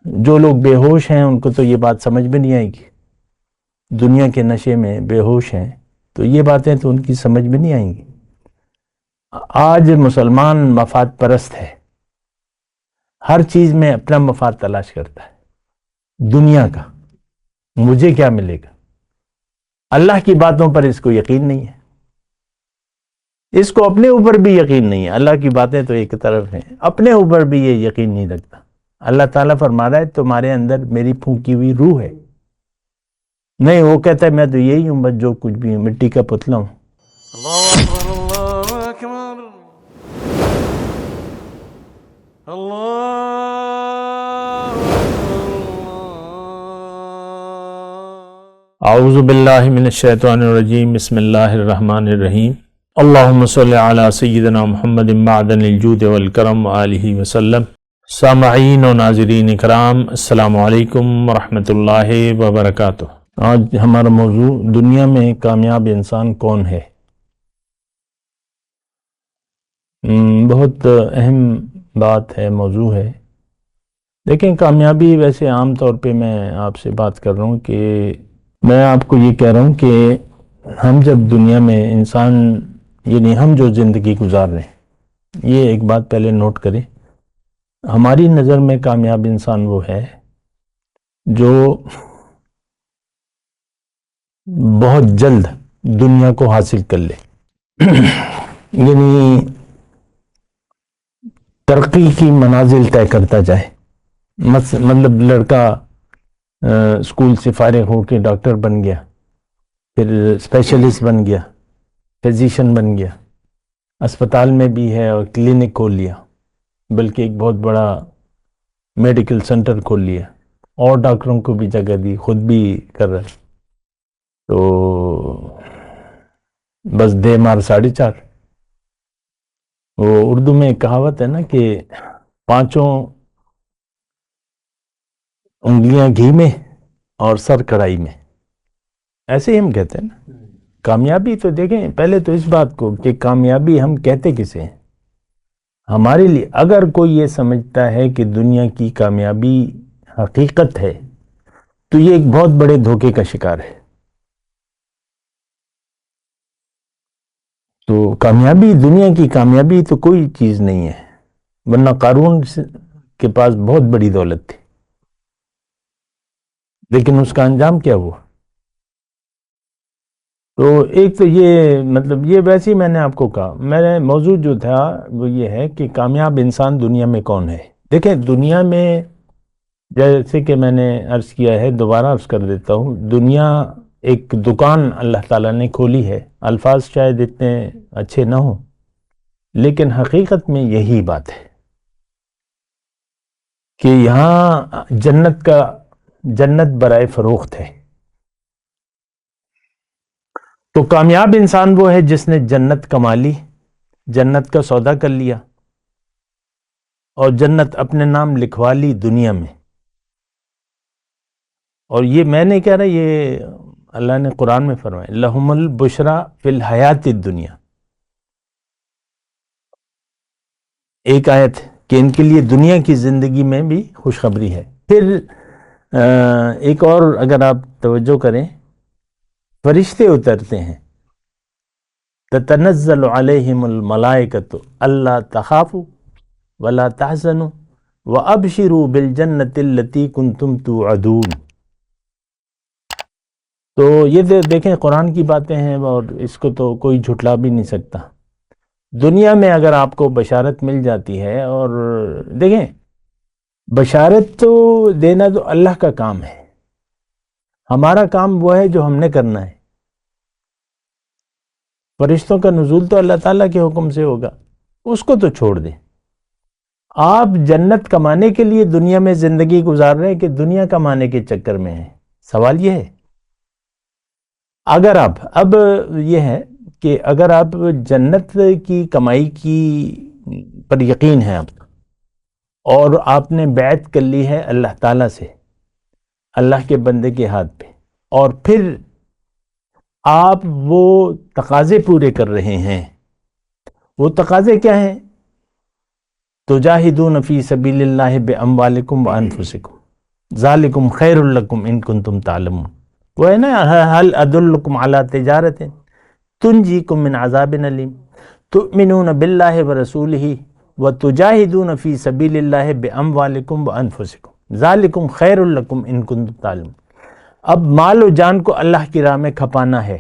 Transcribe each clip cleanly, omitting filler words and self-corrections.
جو لوگ بے ہوش ہیں ان کو تو یہ بات سمجھ میں نہیں آئے گی، دنیا کے نشے میں بے ہوش ہیں تو یہ باتیں تو ان کی سمجھ میں نہیں آئیں گی۔ آج مسلمان مفاد پرست ہے، ہر چیز میں اپنا مفاد تلاش کرتا ہے، دنیا کا مجھے کیا ملے گا۔ اللہ کی باتوں پر اس کو یقین نہیں ہے، اس کو اپنے اوپر بھی یقین نہیں ہے۔ اللہ کی باتیں تو ایک طرف ہیں، اپنے اوپر بھی یہ یقین نہیں رکھتا۔ اللہ تعالیٰ فرما رہا ہے تمہارے اندر میری پھونکی ہوئی روح ہے، نہیں وہ کہتا ہے میں تو یہی ہوں، بس جو کچھ بھی ہوں مٹی کا پتلا ہوں۔ اللہ اکبر اللہ اکبر اللہ اعوذ باللہ من الشیطان الرجیم، بسم اللہ الرحمن الرحیم۔ اللہم صلی علی سیدنا محمد معدن الجود والکرم وآلہ وسلم۔ سامعین و ناظرین اکرام، السلام علیکم ورحمۃ اللہ وبرکاتہ۔ آج ہمارا موضوع دنیا میں کامیاب انسان کون ہے۔ بہت اہم بات ہے، موضوع ہے۔ دیکھیں کامیابی ویسے عام طور پہ میں آپ سے بات کر رہا ہوں کہ میں آپ کو یہ کہہ رہا ہوں کہ ہم جب دنیا میں انسان یعنی ہم جو زندگی گزار رہے ہیں، یہ ایک بات پہلے نوٹ کریں، ہماری نظر میں کامیاب انسان وہ ہے جو بہت جلد دنیا کو حاصل کر لے، یعنی ترقی کی منازل طے کرتا جائے۔ مطلب لڑکا اسکول سے فارغ ہو کے ڈاکٹر بن گیا، پھر اسپیشلسٹ بن گیا، فزیشین بن گیا، اسپتال میں بھی ہے اور کلینک کھول لیا، بلکہ ایک بہت بڑا میڈیکل سینٹر کھول لیا، اور ڈاکٹروں کو بھی جگہ دی، خود بھی کر رہا ہے، تو بس دے مار 4.5۔ وہ اردو میں ایک کہاوت ہے نا کہ 5 انگلیاں گھی میں اور سر کڑھائی میں، ایسے ہی ہم کہتے ہیں نا کامیابی۔ تو دیکھیں پہلے تو اس بات کو کہ کامیابی ہم کہتے کسے ہیں۔ ہمارے لیے اگر کوئی یہ سمجھتا ہے کہ دنیا کی کامیابی حقیقت ہے تو یہ ایک بہت بڑے دھوکے کا شکار ہے۔ تو کامیابی، دنیا کی کامیابی تو کوئی چیز نہیں ہے، ورنہ قارون کے پاس بہت بڑی دولت تھی، لیکن اس کا انجام کیا ہوا۔ تو ایک تو یہ مطلب یہ ویسے ہی میں نے آپ کو کہا، میرا موضوع جو تھا وہ یہ ہے کہ کامیاب انسان دنیا میں کون ہے۔ دیکھیں دنیا میں جیسے کہ میں نے عرض کیا ہے، دوبارہ عرض کر دیتا ہوں، دنیا ایک دکان اللہ تعالیٰ نے کھولی ہے۔ الفاظ شاید اتنے اچھے نہ ہوں، لیکن حقیقت میں یہی بات ہے کہ یہاں جنت برائے فروخت ہے۔ تو کامیاب انسان وہ ہے جس نے جنت کما لی، جنت کا سودا کر لیا، اور جنت اپنے نام لکھوا لی دنیا میں۔ اور یہ میں نے کہہ رہا، یہ اللہ نے قرآن میں فرمایا لہم البشرا فی الحیات الدنیا، ایک آیت کہ ان کے لیے دنیا کی زندگی میں بھی خوشخبری ہے۔ پھر ایک اور اگر آپ توجہ کریں، فرشتے اترتے ہیں، تتنزل علیہم الملائکۃ الا تخافوا ولا تحزنوا وابشروا بالجنۃ التی کنتم توعدون۔ تو یہ دیکھیں قرآن کی باتیں ہیں اور اس کو تو کوئی جھٹلا بھی نہیں سکتا۔ دنیا میں اگر آپ کو بشارت مل جاتی ہے، اور دیکھیں بشارت تو دینا تو اللہ کا کام ہے، ہمارا کام وہ ہے جو ہم نے کرنا ہے۔ فرشتوں کا نزول تو اللہ تعالیٰ کے حکم سے ہوگا، اس کو تو چھوڑ دیں۔ آپ جنت کمانے کے لیے دنیا میں زندگی گزار رہے ہیں کہ دنیا کمانے کے چکر میں ہیں؟ سوال یہ ہے۔ اگر آپ اب یہ ہے کہ اگر آپ جنت کی کمائی کی پر یقین ہے آپ، اور آپ نے بیعت کر لی ہے اللہ تعالیٰ سے، اللہ کے بندے کے ہاتھ پہ، اور پھر آپ وہ تقاضے پورے کر رہے ہیں، وہ تقاضے کیا ہیں؟ تجاہدون فی سبیل اللہ باموالکم وانفسکم، ذالکم خیر لکم ان کنتم تعلمون، وہ ہے نا هل ادلکم علی تجارت تنجیکم من عذاب علیم تؤمنون باللہ ورسولہ وتجاہدون فی سبیل اللہ باموالکم وانفسکم ذالکم خیر لکم ان کنتم تعلمون۔ اب مال و جان کو اللہ کی راہ میں کھپانا ہے۔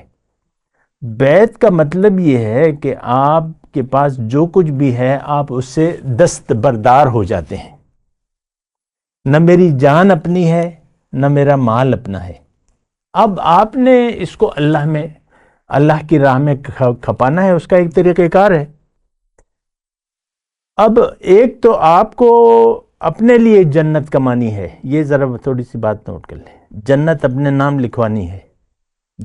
بیعت کا مطلب یہ ہے کہ آپ کے پاس جو کچھ بھی ہے آپ اس سے دستبردار ہو جاتے ہیں، نہ میری جان اپنی ہے نہ میرا مال اپنا ہے، اب آپ نے اس کو اللہ کی راہ میں کھپانا ہے، اس کا ایک طریقہ کار ہے۔ اب ایک تو آپ کو اپنے لیے جنت کمانی ہے، یہ ذرا تھوڑی سی بات نوٹ کر لیں، جنت اپنے نام لکھوانی ہے،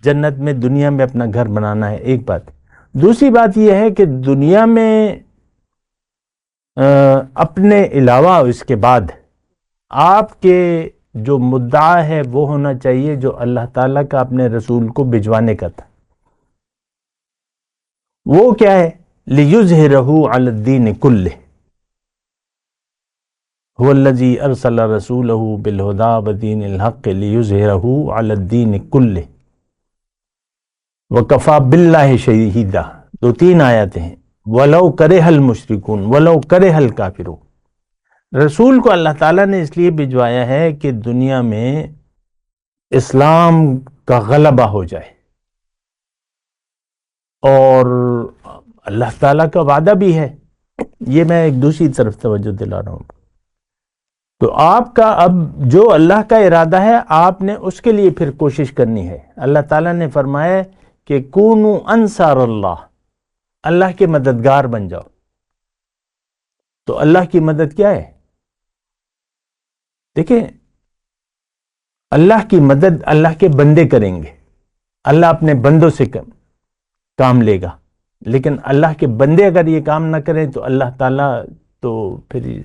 جنت میں دنیا میں اپنا گھر بنانا ہے، ایک بات۔ دوسری بات یہ ہے کہ دنیا میں اپنے علاوہ اس کے بعد آپ کے جو مدعا ہے وہ ہونا چاہیے جو اللہ تعالیٰ کا اپنے رسول کو بھجوانے کا تھا۔ وہ کیا ہے؟ لِيُظْهِرَهُ عَلَى الدِّينِ كُلِّهِ هُوَ الَّذِي أَرْسَلَ رَسُولَهُ بِالْهُدَى وَدِينِ الْحَقِّ لِيُظْهِرَهُ عَلَى الدِّينِ كُلِّهِ وَكَفَى بِاللَّهِ شَهِيدًا۔ دو تین آیتیں ہیں، وَلَوْ كَرِهَ الْمُشْرِكُونَ وَلَوْ كَرِهَ الْكَافِرُونَ۔ رسول کو اللہ تعالیٰ نے اس لیے بھجوایا ہے کہ دنیا میں اسلام کا غلبہ ہو جائے، اور اللہ تعالیٰ کا وعدہ بھی ہے، یہ میں ایک دوسری طرف توجہ دلا رہا ہوں۔ تو آپ کا اب جو اللہ کا ارادہ ہے آپ نے اس کے لیے پھر کوشش کرنی ہے۔ اللہ تعالیٰ نے فرمایا کہ کونوا انصار اللہ، اللہ کے مددگار بن جاؤ۔ تو اللہ کی مدد کیا ہے؟ دیکھیں، اللہ کی مدد اللہ کے بندے کریں گے، اللہ اپنے بندوں سے کام لے گا، لیکن اللہ کے بندے اگر یہ کام نہ کریں تو اللہ تعالیٰ تو پھر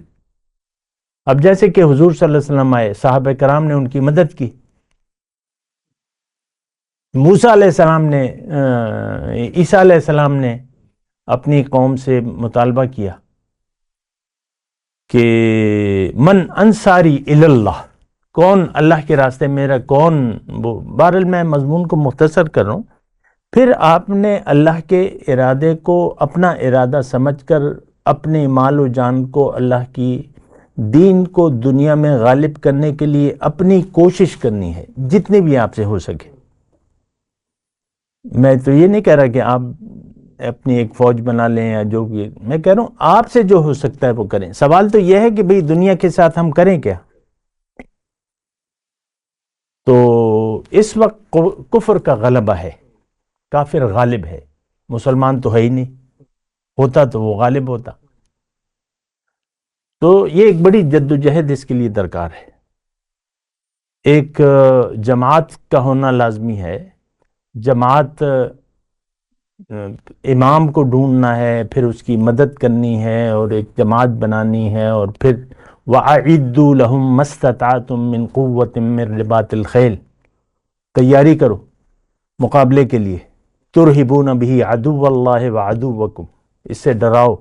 اب جیسے کہ حضور صلی اللہ علیہ وسلم آئے، صحابہ کرام نے ان کی مدد کی، موسیٰ علیہ السلام نے عیسیٰ علیہ السلام نے اپنی قوم سے مطالبہ کیا کہ من انصاری اللہ، کون اللہ کے راستے میرا کون وہ۔ بہرحال میں مضمون کو مختصر کر رہا ہوں۔ پھر آپ نے اللہ کے ارادے کو اپنا ارادہ سمجھ کر اپنے مال و جان کو اللہ کی دین کو دنیا میں غالب کرنے کے لیے اپنی کوشش کرنی ہے جتنی بھی آپ سے ہو سکے۔ میں تو یہ نہیں کہہ رہا کہ آپ اپنی ایک فوج بنا لیں یا جو بھی، میں کہہ رہا ہوں آپ سے جو ہو سکتا ہے وہ کریں۔ سوال تو یہ ہے کہ بھئی دنیا کے ساتھ ہم کریں کیا؟ تو اس وقت کفر کا غلبہ ہے، کافر غالب ہے، مسلمان تو ہے ہی نہیں، ہوتا تو وہ غالب ہوتا۔ تو یہ ایک بڑی جدوجہد اس کے لیے درکار ہے۔ ایک جماعت کا ہونا لازمی ہے، جماعت امام کو ڈھونڈنا ہے، پھر اس کی مدد کرنی ہے اور ایک جماعت بنانی ہے، اور پھر وَأَعِدُّوا لَهُم مَّا اسْتَطَعْتُم مِّن قُوَّةٍ مِّن رِّبَاطِ الْخَيْلِ، تیاری کرو مقابلے کے لیے، تُرْهِبُونَ بِهِ عَدُوَّ اللَّهِ وَعَدُوَّكُمْ، اس سے ڈراؤ۔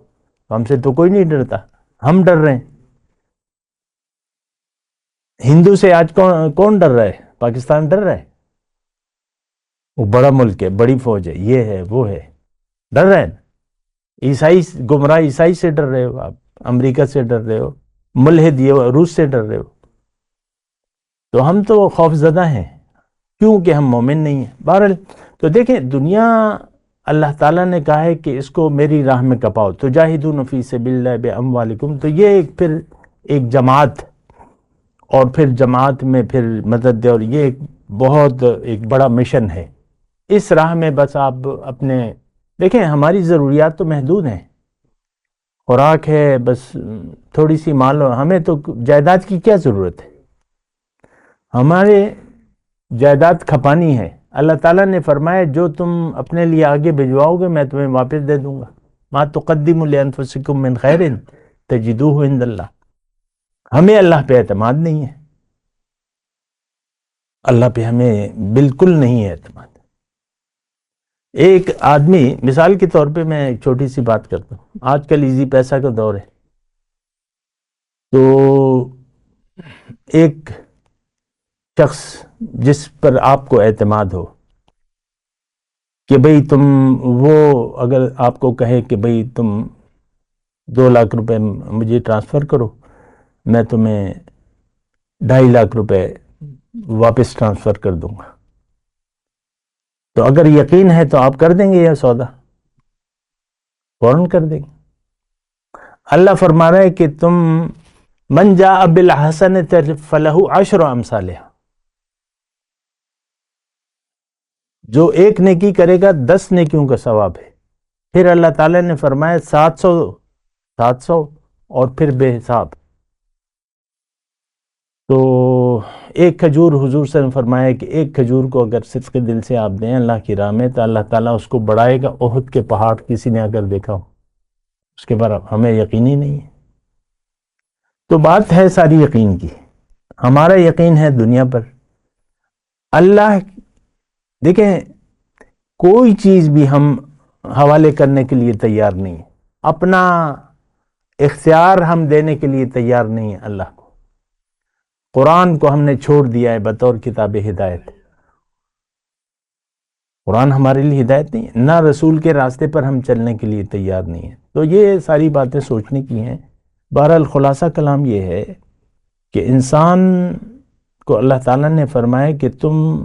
ہم سے تو کوئی نہیں ڈرتا، ہم ڈر رہے ہیں۔ ہندو سے آج کون ڈر رہا ہے؟ پاکستان ڈر رہا ہے؟ وہ بڑا ملک ہے، بڑی فوج ہے، یہ ہے وہ ہے، ڈر رہے ہیں۔ عیسائی گمراہ عیسائی سے ڈر رہے ہو آپ، امریکہ سے ڈر رہے ہو، ملحد یہ روس سے ڈر رہے ہو۔ تو ہم تو خوف زدہ ہیں کیونکہ ہم مومن نہیں ہیں۔ بہرحال تو دیکھیں، دنیا اللہ تعالیٰ نے کہا ہے کہ اس کو میری راہ میں کپاؤ، تجاہدون فی سبیل اللہ باموالکم، تو یہ پھر ایک جماعت، اور پھر جماعت میں پھر مدد دے، اور یہ ایک بہت ایک بڑا مشن ہے۔ اس راہ میں بس آپ اپنے دیکھیں، ہماری ضروریات تو محدود ہیں، خوراک ہے، بس تھوڑی سی مال، ہمیں تو جائیداد کی کیا ضرورت ہے؟ ہمارے جائیداد کھپانی ہے۔ اللہ تعالیٰ نے فرمایا جو تم اپنے لیے آگے بھجواؤ گے میں تمہیں واپس دے دوں گا۔ ما تقدموا لانفسکم من خیر تجدوہ عند اللہ۔ ہمیں اللہ پہ اعتماد نہیں ہے، اللہ پہ ہمیں بالکل نہیں ہے اعتماد۔ ایک آدمی، مثال کے طور پہ میں ایک چھوٹی سی بات کرتا ہوں، آج کل ایزی پیسہ کا دور ہے، تو ایک شخص جس پر آپ کو اعتماد ہو کہ بھئی تم، وہ اگر آپ کو کہے کہ بھئی تم 2 لاکھ روپے مجھے ٹرانسفر کرو، میں تمہیں 2.5 لاکھ روپے واپس ٹرانسفر کر دوں گا، تو اگر یقین ہے تو آپ کر دیں گے یہ سودا، فوراً کر دیں گے۔ اللہ فرما رہا ہے کہ تم من جاء بالحسنۃ فلہ 10 امثالہا، جو ایک نیکی کرے گا 10 نیکیوں کا ثواب ہے۔ پھر اللہ تعالیٰ نے فرمایا 700 اور پھر بے حساب۔ تو ایک کھجور، حضور صلی اللہ علیہ وسلم نے فرمایا کہ ایک کھجور کو اگر صدق دل سے آپ دیں اللہ کی راہ میں تو اللہ تعالیٰ اس کو بڑھائے گا احد کے پہاڑ۔ کسی نے اگر دیکھا ہو، اس کے بعد ہمیں یقین ہی نہیں ہے۔ تو بات ہے ساری یقین کی۔ ہمارا یقین ہے دنیا پر۔ اللہ، دیکھیں، کوئی چیز بھی ہم حوالے کرنے کے لیے تیار نہیں ہے، اپنا اختیار ہم دینے کے لیے تیار نہیں ہے اللہ کو۔ قرآن کو ہم نے چھوڑ دیا ہے بطور کتاب ہدایت۔ قرآن ہمارے لیے ہدایت نہیں ہے، نہ رسول کے راستے پر ہم چلنے کے لیے تیار نہیں ہیں۔ تو یہ ساری باتیں سوچنے کی ہیں۔ بہرحال خلاصہ کلام یہ ہے کہ انسان کو اللہ تعالیٰ نے فرمایا کہ تم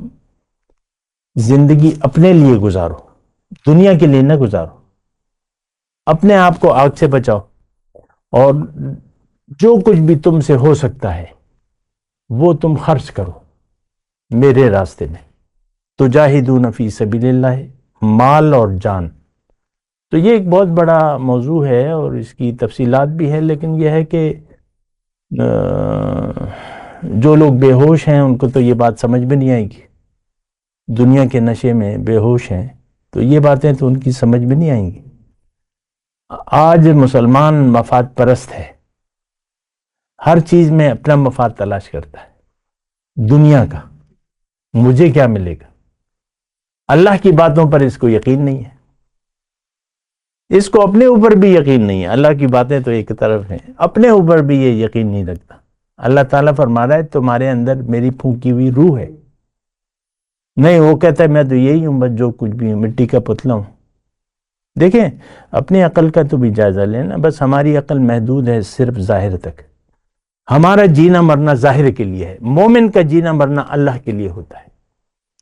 زندگی اپنے لیے گزارو، دنیا کے لیے نہ گزارو۔ اپنے آپ کو آگ سے بچاؤ، اور جو کچھ بھی تم سے ہو سکتا ہے وہ تم خرچ کرو میرے راستے میں۔ تجاہدون فی سبیل اللہ، مال اور جان۔ تو یہ ایک بہت بڑا موضوع ہے اور اس کی تفصیلات بھی ہے، لیکن یہ ہے کہ جو لوگ بے ہوش ہیں ان کو تو یہ بات سمجھ میں نہیں آئے گی، دنیا کے نشے میں بے ہوش ہیں تو یہ باتیں تو ان کی سمجھ میں نہیں آئیں گی۔ آج مسلمان مفاد پرست ہے، ہر چیز میں اپنا مفاد تلاش کرتا ہے، دنیا کا، مجھے کیا ملے گا۔ اللہ کی باتوں پر اس کو یقین نہیں ہے، اس کو اپنے اوپر بھی یقین نہیں ہے۔ اللہ کی باتیں تو ایک طرف ہیں، اپنے اوپر بھی یہ یقین نہیں رکھتا۔ اللہ تعالیٰ فرما رہا ہے تمہارے اندر میری پھونکی ہوئی روح ہے، نہیں وہ کہتا ہے میں تو یہی ہوں، بس جو کچھ بھی ہوں مٹی کا پتلا ہوں۔ دیکھیں، اپنی عقل کا تو بھی جائزہ لینا، بس ہماری عقل محدود ہے صرف ظاہر تک۔ ہمارا جینا مرنا ظاہر کے لیے ہے، مومن کا جینا مرنا اللہ کے لیے ہوتا ہے۔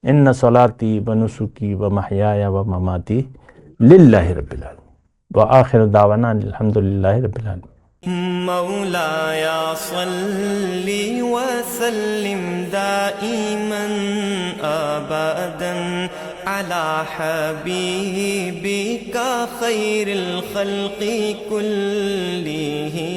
ان صلاتی و نسکی و محیایا و مماتی للہ رب العالمین وآخر دعوانا الحمد للہ رب العالمین۔ مولاي صل وسلم دائما ابدا على حبيبك خير الخلق كلهم